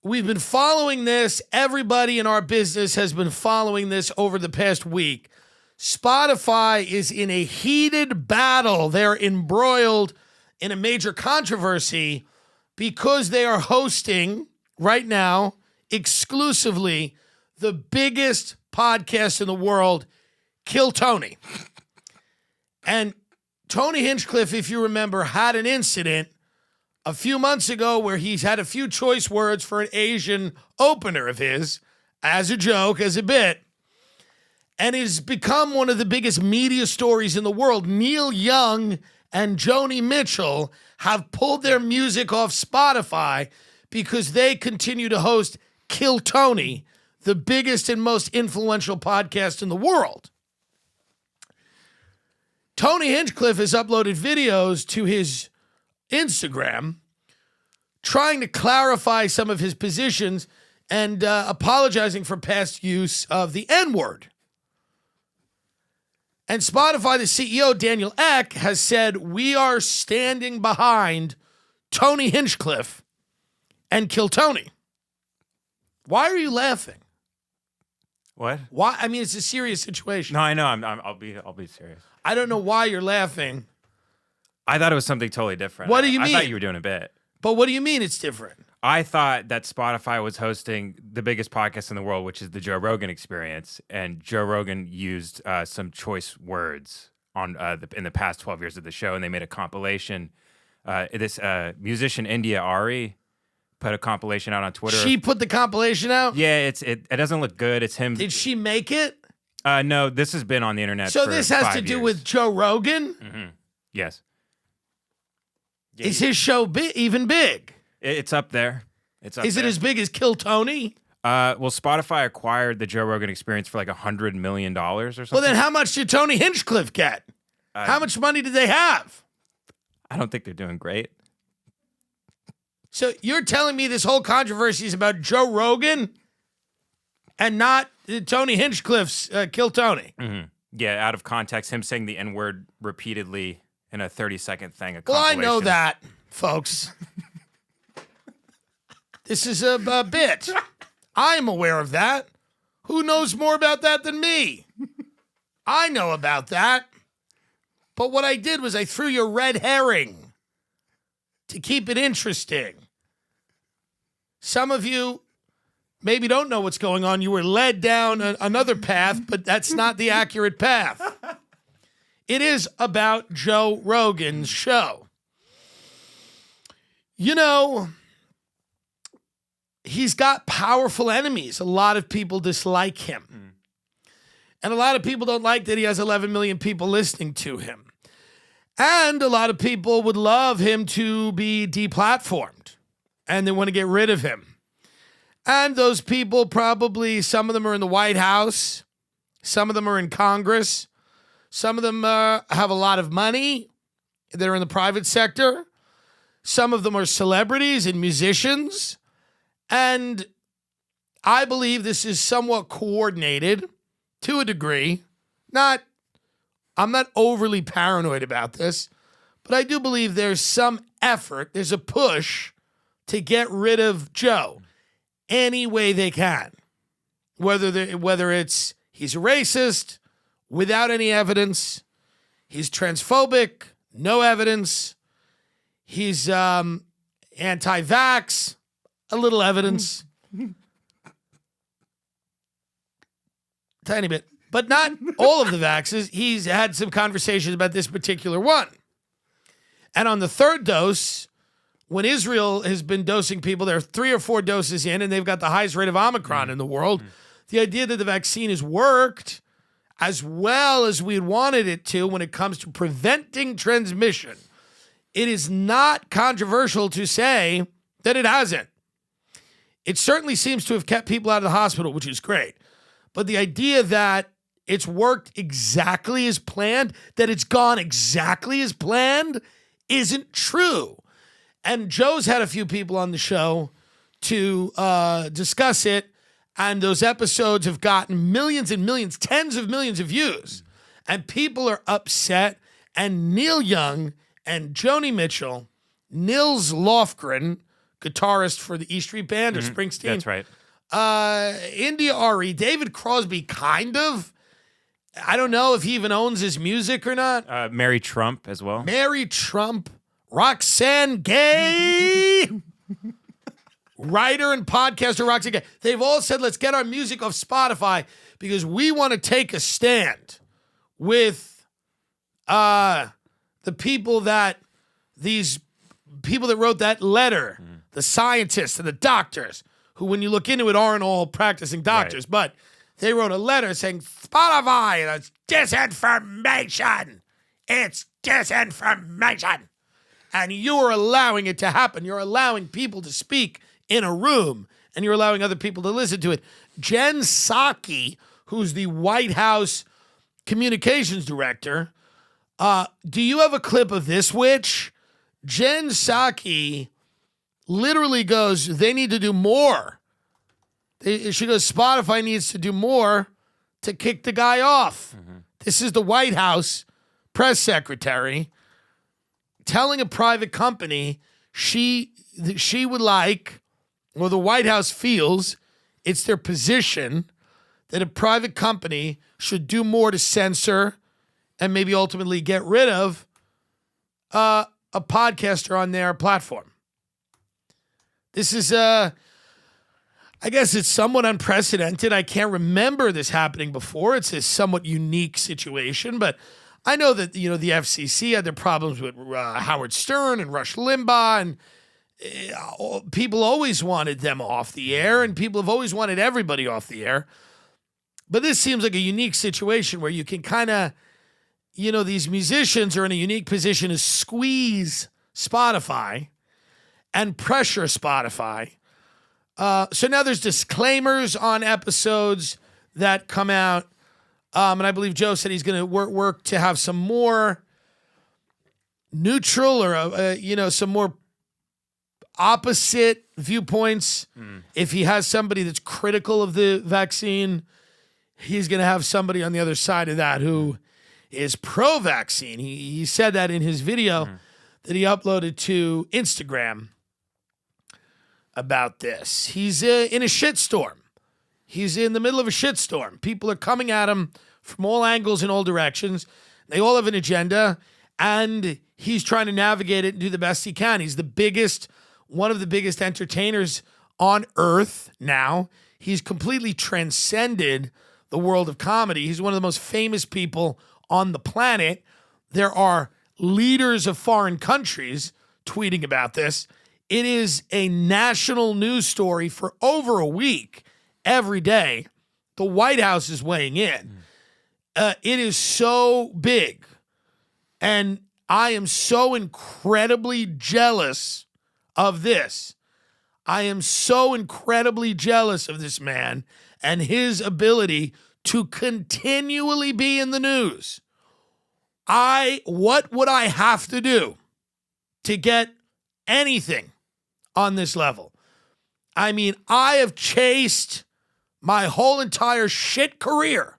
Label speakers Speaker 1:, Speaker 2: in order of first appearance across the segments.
Speaker 1: we've been following this. Everybody in our business has been following this over the past week. Spotify is in a heated battle. They're embroiled in a major controversy because they are hosting right now exclusively the biggest podcast in the world, Kill Tony. And Tony Hinchcliffe, if you remember, had an incident a few months ago where he's had a few choice words for an Asian opener of his as a joke, as a bit. And it's become one of the biggest media stories in the world. Neil Young and Joni Mitchell have pulled their music off Spotify because they continue to host Kill Tony, the biggest and most influential podcast in the world. Tony Hinchcliffe has uploaded videos to his Instagram trying to clarify some of his positions and apologizing for past use of the N-word. And Spotify, the CEO, Daniel Ek, has said, we are standing behind Tony Hinchcliffe and Kill Tony. Why are you laughing?
Speaker 2: What?
Speaker 1: Why? I mean, it's a serious situation.
Speaker 2: No, I know. I'll be serious.
Speaker 1: I don't know why you're laughing.
Speaker 2: I thought it was something totally different.
Speaker 1: What do you mean?
Speaker 2: I thought you were doing a bit.
Speaker 1: But what do you mean it's different?
Speaker 2: I thought that Spotify was hosting the biggest podcast in the world, which is the Joe Rogan Experience, and Joe Rogan used some choice words on in the past 12 years of the show, and they made a compilation. This musician India Ari put a compilation out on Twitter.
Speaker 1: She put the compilation out?
Speaker 2: Yeah, it doesn't look good. It's him.
Speaker 1: Did she make it?
Speaker 2: No, this has been on the internet.
Speaker 1: So
Speaker 2: for
Speaker 1: this has
Speaker 2: 5
Speaker 1: to do
Speaker 2: years.
Speaker 1: with Joe Rogan?
Speaker 2: Mm-hmm. Yes.
Speaker 1: Is his show even big?
Speaker 2: It's up there. It's up
Speaker 1: Is it
Speaker 2: there.
Speaker 1: as big as Kill Tony?
Speaker 2: Well, Spotify acquired the Joe Rogan Experience for like $100 million or something.
Speaker 1: Well, then how much did Tony Hinchcliffe get? How much money did they have?
Speaker 2: I don't think they're doing great.
Speaker 1: So you're telling me this whole controversy is about Joe Rogan and not Tony Hinchcliffe's Kill Tony?
Speaker 2: Mm-hmm. Yeah, out of context, him saying the N-word repeatedly in a 30-second thing.
Speaker 1: Well, I know that, folks. This is a bit. I'm aware of that. Who knows more about that than me? I know about that. But what I did was I threw you a red herring to keep it interesting. Some of you maybe don't know what's going on. You were led down another path, but that's not the accurate path. It is about Joe Rogan's show. You know, he's got powerful enemies. A lot of people dislike him. And a lot of people don't like that he has 11 million people listening to him. And a lot of people would love him to be deplatformed. And they want to get rid of him. And those people probably, some of them are in the White House. Some of them are in Congress. Some of them have a lot of money. They're in the private sector. Some of them are celebrities and musicians. And I believe this is somewhat coordinated to a degree. I'm not overly paranoid about this, but I do believe there's some effort, there's a push to get rid of Joe any way they can. Whether it's he's a racist without any evidence, he's transphobic, no evidence, he's anti-vax, a little evidence. Tiny bit. But not all of the vaxes. He's had some conversations about this particular one. And on the third dose, when Israel has been dosing people, there are 3 or 4 doses in, and they've got the highest rate of Omicron in the world. The idea that the vaccine has worked as well as we wanted it to when it comes to preventing transmission, it is not controversial to say that it hasn't. It certainly seems to have kept people out of the hospital, which is great. But the idea that it's worked exactly as planned, that it's gone exactly as planned, isn't true. And Joe's had a few people on the show to discuss it, and those episodes have gotten millions and millions, tens of millions of views. And people are upset, and Neil Young and Joni Mitchell, Nils Lofgren, guitarist for the E Street Band or Springsteen.
Speaker 2: That's right.
Speaker 1: India Ari, David Crosby, kind of. I don't know if he even owns his music or not.
Speaker 2: Mary Trump as well.
Speaker 1: Mary Trump, Roxanne Gay, writer and podcaster Roxanne Gay. They've all said, let's get our music off Spotify because we want to take a stand with the people that wrote that letter, the scientists and the doctors, who when you look into it aren't all practicing doctors,
Speaker 2: right.
Speaker 1: But they wrote a letter saying, Spotify, that's disinformation. It's disinformation. And you're allowing it to happen. You're allowing people to speak in a room, and you're allowing other people to listen to it. Jen Psaki, who's the White House communications director, do you have a clip of this witch? Jen Psaki literally goes, they need to do more. She goes, Spotify needs to do more to kick the guy off. This is the White House press secretary telling a private company she would like, or the White House feels it's their position that a private company should do more to censor and maybe ultimately get rid of a podcaster on their platform. This is, I guess it's somewhat unprecedented. I can't remember this happening before. It's a somewhat unique situation, but I know that, the FCC had their problems with Howard Stern and Rush Limbaugh, and people always wanted them off the air, and people have always wanted everybody off the air. But this seems like a unique situation where you can kind of, these musicians are in a unique position to squeeze Spotify and pressure Spotify. So now there's disclaimers on episodes that come out. And I believe Joe said he's going to work to have some more neutral or, some more opposite viewpoints. If he has somebody that's critical of the vaccine, he's going to have somebody on the other side of that who is pro-vaccine. He said that in his video that he uploaded to Instagram about this. He's in a shitstorm. He's in the middle of a shitstorm. People are coming at him from all angles and all directions. They all have an agenda, and he's trying to navigate it and do the best he can. He's one of the biggest entertainers on earth now. He's completely transcended the world of comedy. He's one of the most famous people on the planet. There are leaders of foreign countries tweeting about this. It is a national news story for over a week. Every day, the White House is weighing in. It is so big. And I am so incredibly jealous of this. I am so incredibly jealous of this man and his ability to continually be in the news. What would I have to do to get anything on this level? I mean, I have chased my whole entire shit career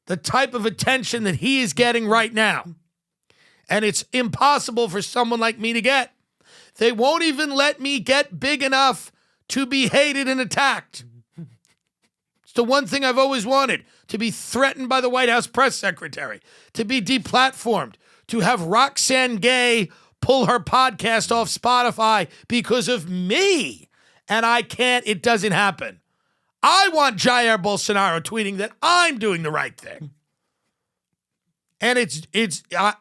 Speaker 1: the type of attention that he is getting right now. And it's impossible for someone like me to get. They won't even let me get big enough to be hated and attacked. It's the one thing I've always wanted, to be threatened by the White House press secretary, to be deplatformed, to have Roxanne Gay pull her podcast off Spotify because of me. And I can't, it doesn't happen. I want Jair Bolsonaro tweeting that I'm doing the right thing. And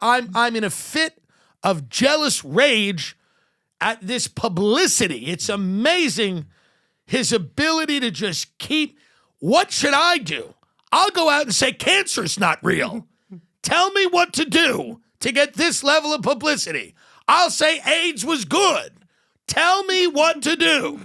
Speaker 1: I'm in a fit of jealous rage at this publicity. It's amazing his ability to just keep, what should I do? I'll go out and say cancer's not real. Tell me what to do to get this level of publicity. I'll say AIDS was good. Tell me what to do.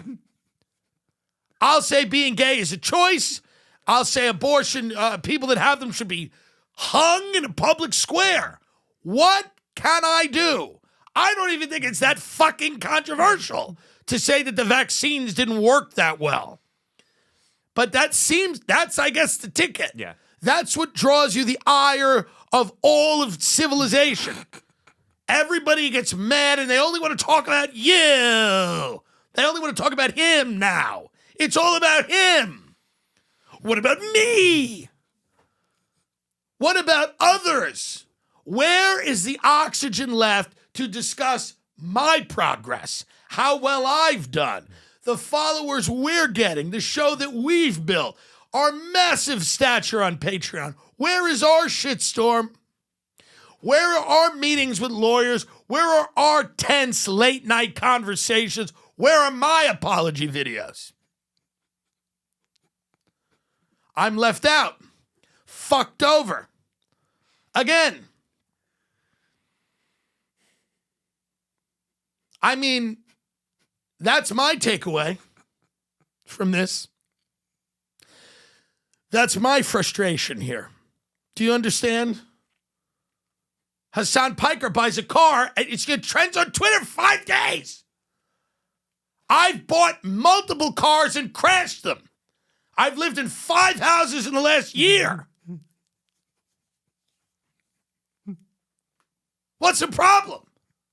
Speaker 1: I'll say being gay is a choice. I'll say abortion, people that have them should be hung in a public square. What can I do? I don't even think it's that fucking controversial to say that the vaccines didn't work that well. But that's, I guess, the ticket.
Speaker 2: Yeah.
Speaker 1: That's what draws you the ire of all of civilization. Everybody gets mad and they only want to talk about you. They only want to talk about him now. It's all about him. What about me? What about others? Where is the oxygen left to discuss my progress, how well I've done, the followers we're getting, the show that we've built, our massive stature on Patreon? Where is our shitstorm? Where are our meetings with lawyers? Where are our tense late night conversations? Where are my apology videos? I'm left out, fucked over. Again. I mean, that's my takeaway from this. That's my frustration here. Do you understand? Hassan Piker buys a car and it's going to trend on Twitter for 5 days. I've bought multiple cars and crashed them. I've lived in 5 houses in the last year. What's the problem?